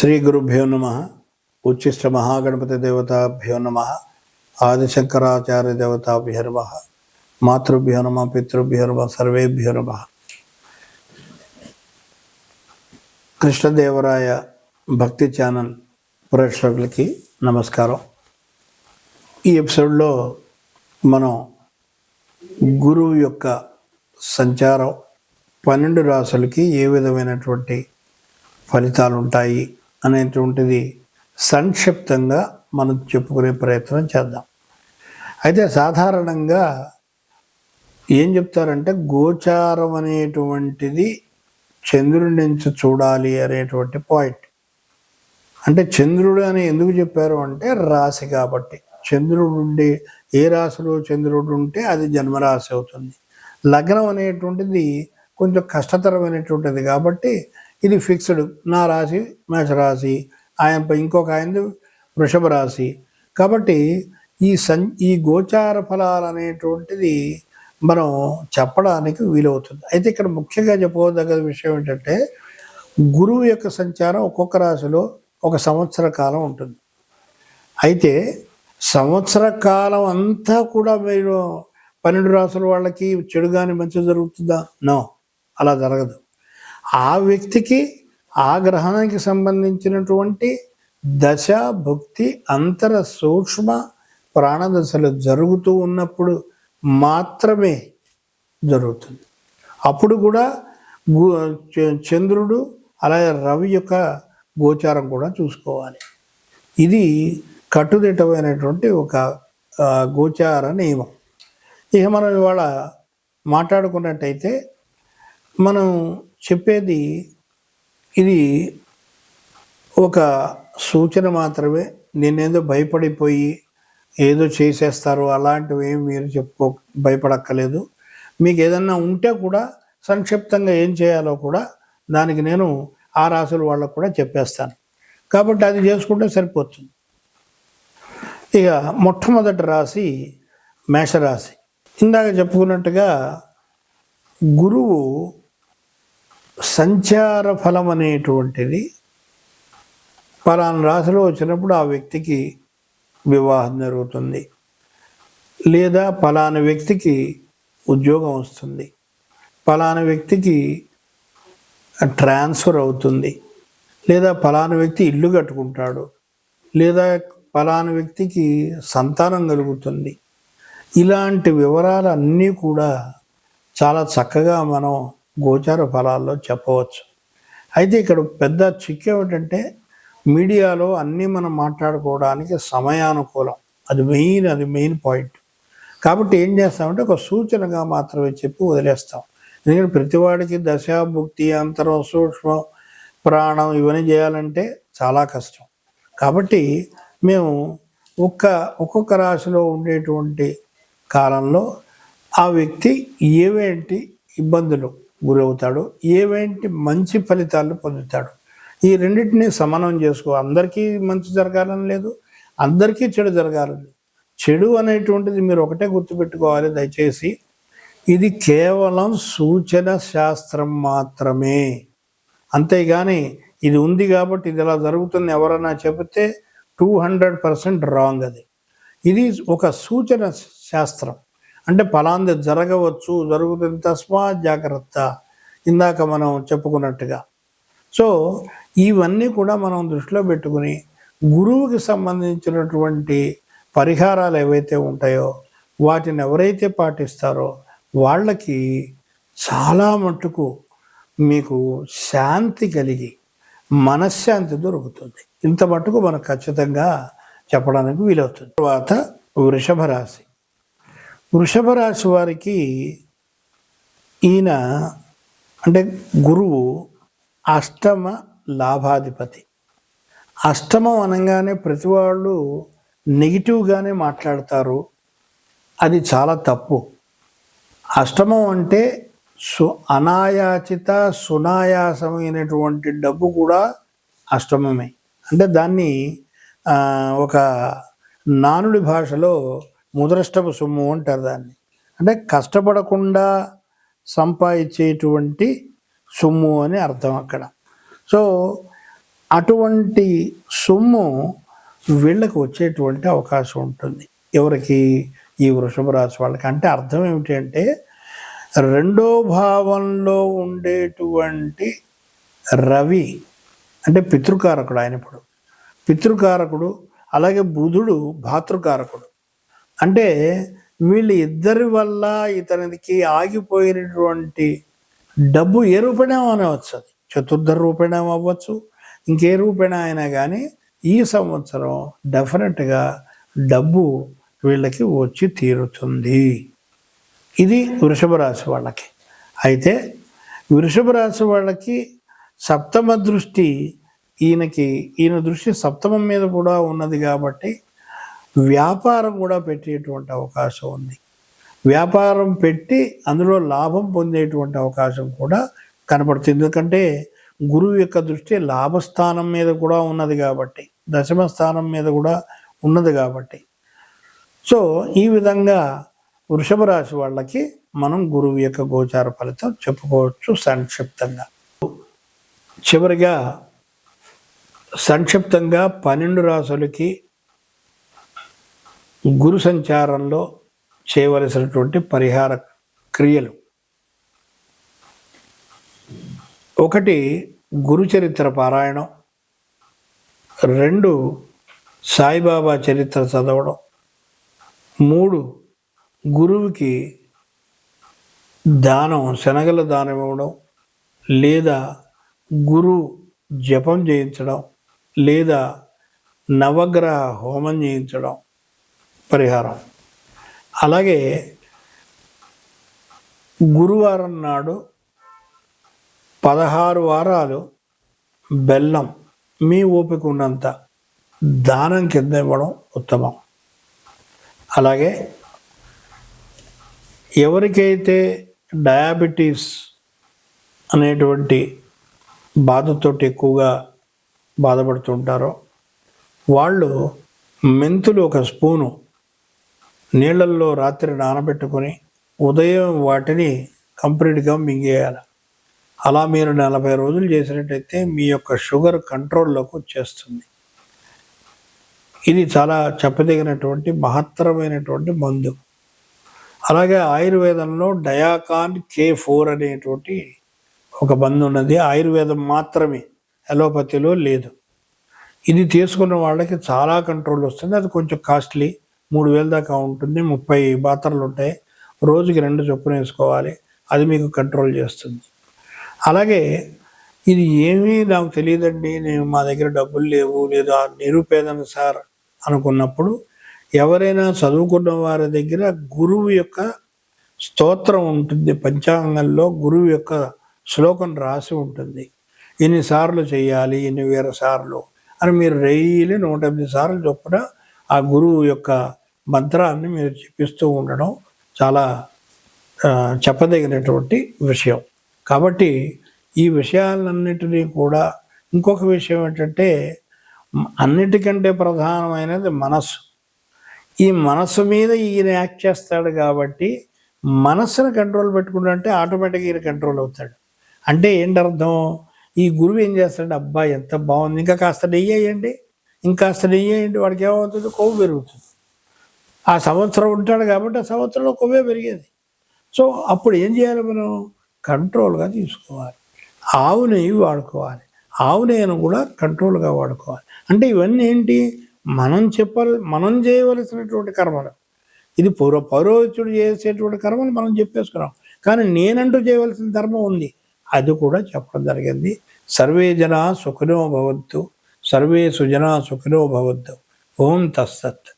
శ్రీ గురుభ్యో నమ. ఉచ్చిష్ట మహాగణపతి దేవతాభ్యో నమ. ఆదిశంకరాచార్య దేవతాభ్యో నమ. మాతృభ్యో నమ, పితృభ్యో నమ, సర్వేభ్యో నమ. కృష్ణదేవరాయ భక్తి ఛానల్ ప్రేక్షకులకి నమస్కారం. ఈ ఎపిసోడ్లో మనం గురువు యొక్క సంచారం 12 రాశులకి ఏ విధమైనటువంటి ఫలితాలు ఉంటాయి అనేటువంటిది సంక్షిప్తంగా మనం చెప్పుకునే ప్రయత్నం చేద్దాం. అయితే సాధారణంగా ఏం చెప్తారంటే గోచారం అనేటువంటిది చంద్రుడి నుంచి చూడాలి అనేటువంటి పాయింట్. అంటే చంద్రుడు అని ఎందుకు చెప్పారు అంటే రాశి కాబట్టి. చంద్రుడు ఉండి ఏ రాశిలో చంద్రుడు ఉంటే అది జన్మరాశి అవుతుంది. లగ్నం అనేటువంటిది కొంచెం కష్టతరమైనటువంటిది కాబట్టి ఇది ఫిక్స్డ్. నా రాశి మేషరాశి, ఆయన ఇంకొక ఆయనది వృషభ రాశి. కాబట్టి ఈ గోచార ఫలాలు అనేటువంటిది మనం చెప్పడానికి వీలవుతుంది. అయితే ఇక్కడ ముఖ్యంగా చెప్పుకోదగ్గ విషయం ఏంటంటే గురువు యొక్క సంచారం ఒక్కొక్క రాశిలో ఒక సంవత్సర కాలం ఉంటుంది. అయితే సంవత్సర కాలం అంతా కూడా మీరు 12 రాశుల వాళ్ళకి చెడు కానీ మంచి జరుగుతుందా? నో, అలా జరగదు. ఆ వ్యక్తికి ఆ గ్రహానికి సంబంధించినటువంటి దశ, భుక్తి, అంతర సూక్ష్మ ప్రాణదశలు జరుగుతూ ఉన్నప్పుడు మాత్రమే జరుగుతుంది. అప్పుడు కూడా చంద్రుడు అలాగే రవి యొక్క గోచారం కూడా చూసుకోవాలి. ఇది కట్టుదిట్టమైనటువంటి ఒక గోచార నియమం. ఇక మనం ఇవాళ మాట్లాడుకున్నట్టయితే మనం చెప్పేది ఇది ఒక సూచన మాత్రమే. నేనేదో భయపడిపోయి ఏదో చేసేస్తారు అలాంటివి ఏమి మీరు భయపడక్కర్లేదు. మీకు ఏదన్నా ఉంటే కూడా సంక్షిప్తంగా ఏం చేయాలో కూడా దానికి నేను ఆ రాశుల వాళ్ళకు కూడా చెప్పేస్తాను. కాబట్టి అది చేసుకుంటే సరిపోతుంది. ఇక మొట్టమొదటి రాశి మేషరాశి. ఇందాక చెప్పుకున్నట్టుగా గురువు సంచార ఫలం అనేటువంటిది పలానా రాశిలో వచ్చినప్పుడు ఆ వ్యక్తికి వివాహం జరుగుతుంది, లేదా పలానా వ్యక్తికి ఉద్యోగం వస్తుంది, పలానా వ్యక్తికి ట్రాన్స్ఫర్ అవుతుంది, లేదా పలానా వ్యక్తి ఇల్లు కట్టుకుంటాడు, లేదా పలానా వ్యక్తికి సంతానం కలుగుతుంది. ఇలాంటి వివరాలన్నీ కూడా చాలా చక్కగా మనం గోచార ఫలాల్లో చెప్పవచ్చు. అయితే ఇక్కడ పెద్ద చిక్కు ఏమిటంటే మీడియాలో అన్నీ మనం మాట్లాడుకోవడానికి సమయానుకూలం. అది మెయిన్ పాయింట్. కాబట్టి ఏం చేస్తామంటే ఒక సూచనగా మాత్రమే చెప్పి వదిలేస్తాం. ఎందుకంటే ప్రతివాడికి దశ, భుక్తి, అంతరం, సూక్ష్మం, ప్రాణం ఇవన్నీ చేయాలంటే చాలా కష్టం. కాబట్టి మేము ఒక్కొక్క రాశిలో ఉండేటువంటి కాలంలో ఆ వ్యక్తి ఏవేంటి ఇబ్బందులు గురవుతాడు, ఏవేంటి మంచి ఫలితాలు పొందుతాడు, ఈ రెండింటినీ సమానం చేసుకో. అందరికీ మంచి జరగాలని లేదు, అందరికీ చెడు జరగాలని లేదు. చెడు అనేటువంటిది మీరు ఒకటే గుర్తుపెట్టుకోవాలి దయచేసి, ఇది కేవలం సూచన శాస్త్రం మాత్రమే. అంతేగాని ఇది ఉంది కాబట్టి ఇది ఇలా జరుగుతుంది ఎవరన్నా చెబితే 200% రాంగ్. ఇది ఒక సూచన శాస్త్రం. అంటే ఫలాంది జరగవచ్చు, జరుగుతుంది, తస్మా జాగ్రత్త, ఇందాక మనం చెప్పుకున్నట్టుగా. సో ఇవన్నీ కూడా మనం దృష్టిలో పెట్టుకుని గురువుకి సంబంధించినటువంటి పరిహారాలు ఏవైతే ఉంటాయో వాటిని ఎవరైతే పాటిస్తారో వాళ్ళకి చాలా మట్టుకు మీకు శాంతి కలిగి మనశ్శాంతి దొరుకుతుంది. ఇంత మట్టుకు మనకు ఖచ్చితంగా చెప్పడానికి వీలవుతుంది. తర్వాత వృషభ రాశి. వృషభ రాశి వారికి ఈయన అంటే గురువు అష్టమ లాభాధిపతి. అష్టమం అనగానే ప్రతి వాళ్ళు నెగిటివ్గానే మాట్లాడతారు. అది చాలా తప్పు. అష్టమం అంటే అనాయాచిత సునాయాసమైనటువంటి డబ్బు కూడా అష్టమమే. అంటే దాన్ని ఒక నానుడి భాషలో ముద్రష్టపు సొమ్ము అంటారు దాన్ని. అంటే కష్టపడకుండా సంపాదించేటువంటి సొమ్ము అని అర్థం అక్కడ. సో అటువంటి సొమ్ము వీళ్ళకి వచ్చేటువంటి అవకాశం ఉంటుంది. ఎవరికి? ఈ వృషభ రాశి వాళ్ళకి. అంటే అర్థం ఏమిటి అంటే, రెండో భావంలో ఉండేటువంటి రవి అంటే పితృకారకుడు, ఆయన ఇప్పుడు పితృకారకుడు. అలాగే బుధుడు భాతృకారకుడు. అంటే వీళ్ళు ఇద్దరి వల్ల ఇతనికి ఆగిపోయినటువంటి డబ్బు ఏ రూపేణ అనవచ్చు, అది చతుర్థ రూపేణ అవ్వచ్చు, ఇంకే రూపేణ అయినా కానీ ఈ సంవత్సరం డెఫినెట్గా డబ్బు వీళ్ళకి వచ్చి తీరుతుంది. ఇది వృషభ రాశి వాళ్ళకి. అయితే వృషభ రాశి వాళ్ళకి సప్తమ దృష్టి ఈయన దృష్టి సప్తమం మీద కూడా ఉన్నది కాబట్టి వ్యాపారం కూడా పెట్టేటువంటి అవకాశం ఉంది. వ్యాపారం పెట్టి అందులో లాభం పొందేటువంటి అవకాశం కూడా కనపడుతుంది. ఎందుకంటే గురువు యొక్క దృష్టి లాభస్థానం మీద కూడా ఉన్నది కాబట్టి, దశమ స్థానం మీద కూడా ఉన్నది కాబట్టి. సో ఈ విధంగా వృషభ రాశి వాళ్ళకి మనం గురువు యొక్క గోచార ఫలితం చెప్పుకోవచ్చు సంక్షిప్తంగా. చివరిగా సంక్షిప్తంగా 12 రాశులకి గురు సంచారంలో చేయవలసినటువంటి పరిహార క్రియలు. 1 గురు చరిత్ర పారాయణం, 2 సాయిబాబా చరిత్ర చదవడం, 3 గురువుకి దానం, శనగల దానం ఇవ్వడం, లేదా గురు జపం చేయించడం, లేదా నవగ్రహ హోమం చేయించడం పరిహారం. అలాగే గురువారం నాడు 16 వారాలు బెల్లం మీ ఓపిక ఉన్నంత దానం కింద ఇవ్వడం ఉత్తమం. అలాగే ఎవరికైతే డయాబెటీస్ అనేటువంటి బాధతో ఎక్కువగా బాధపడుతుంటారో వాళ్ళు మెంతులు 1 స్పూను నీళ్ళల్లో రాత్రి నానబెట్టుకొని ఉదయం వాటిని కంప్లీట్గా మింగేయాలి. అలా మీరు 40 రోజులు చేసినట్టయితే మీ యొక్క షుగర్ కంట్రోల్లోకి వచ్చేస్తుంది. ఇది చాలా చెప్పదగినటువంటి మహత్తరమైనటువంటి మందు. అలాగే ఆయుర్వేదంలో డయాకాన్ K4 అనేటువంటి ఒక మందు ఉన్నది. ఆయుర్వేదం మాత్రమే, అలోపతిలో లేదు. ఇది తీసుకున్న వాళ్ళకి చాలా కంట్రోల్ వస్తుంది. అది కొంచెం కాస్ట్లీ, 3000 దాకా ఉంటుంది. 30 మాత్రలు ఉంటాయి. రోజుకి 2 చొప్పున వేసుకోవాలి. అది మీకు కంట్రోల్ చేస్తుంది. అలాగే ఇది ఏమీ నాకు తెలియదండి, మా దగ్గర డబ్బులు లేవు, లేదా నిరుపేదను సార్ అనుకున్నప్పుడు ఎవరైనా చదువుకున్న వారి దగ్గర గురువు యొక్క స్తోత్రం ఉంటుంది. పంచాంగంలో గురువు యొక్క శ్లోకం రాసి ఉంటుంది. ఎన్నిసార్లు చేయాలి, ఎన్ని వేల సార్లు అని మీరు డైలీ 108 సార్లు చొప్పున ఆ గురువు యొక్క మంత్రాన్ని మీరు చెప్పిస్తూ ఉండడం చాలా చెప్పదగినటువంటి విషయం. కాబట్టి ఈ విషయాలన్నిటినీ కూడా, ఇంకొక విషయం ఏంటంటే అన్నిటికంటే ప్రధానమైనది మనస్సు. ఈ మనస్సు మీద ఈయన యాక్ట్ చేస్తాడు కాబట్టి మనస్సును కంట్రోల్ పెట్టుకుంటే ఆటోమేటిక్గా ఈయన కంట్రోల్ అవుతాడు. అంటే ఏంటి అర్థం? ఈ గురువు ఏం చేస్తాడు, అబ్బా ఎంత బాగుంది, ఇంకా కాస్త నెయ్యి వేయండి, ఇంకాస్త నెయ్యి వేయండి, వాడికి ఏమవుతుంది, కొవ్వు పెరుగుతుంది. ఆ సంవత్సరం ఉంటాడు కాబట్టి ఆ సంవత్సరంలో కొవ్వే పెరిగేది. సో అప్పుడు ఏం చేయాలి, మనం కంట్రోల్గా తీసుకోవాలి. ఆవు నెయ్యి వాడుకోవాలి, ఆవు నెయ్యిని కూడా కంట్రోల్గా వాడుకోవాలి. అంటే ఇవన్నీ ఏంటి, మనం చేయవలసినటువంటి కర్మలు. ఇది పౌరోహితుడు చేసేటువంటి కర్మలు మనం చెప్పేసుకున్నాం, కానీ నేనంటూ చేయవలసిన ధర్మం ఉంది, అది కూడా చెప్పడం జరిగింది. సర్వే జనా సుఖినో భవంతు, సర్వే సుజనా సుఖినో భవంతు. ఓం తత్సత్.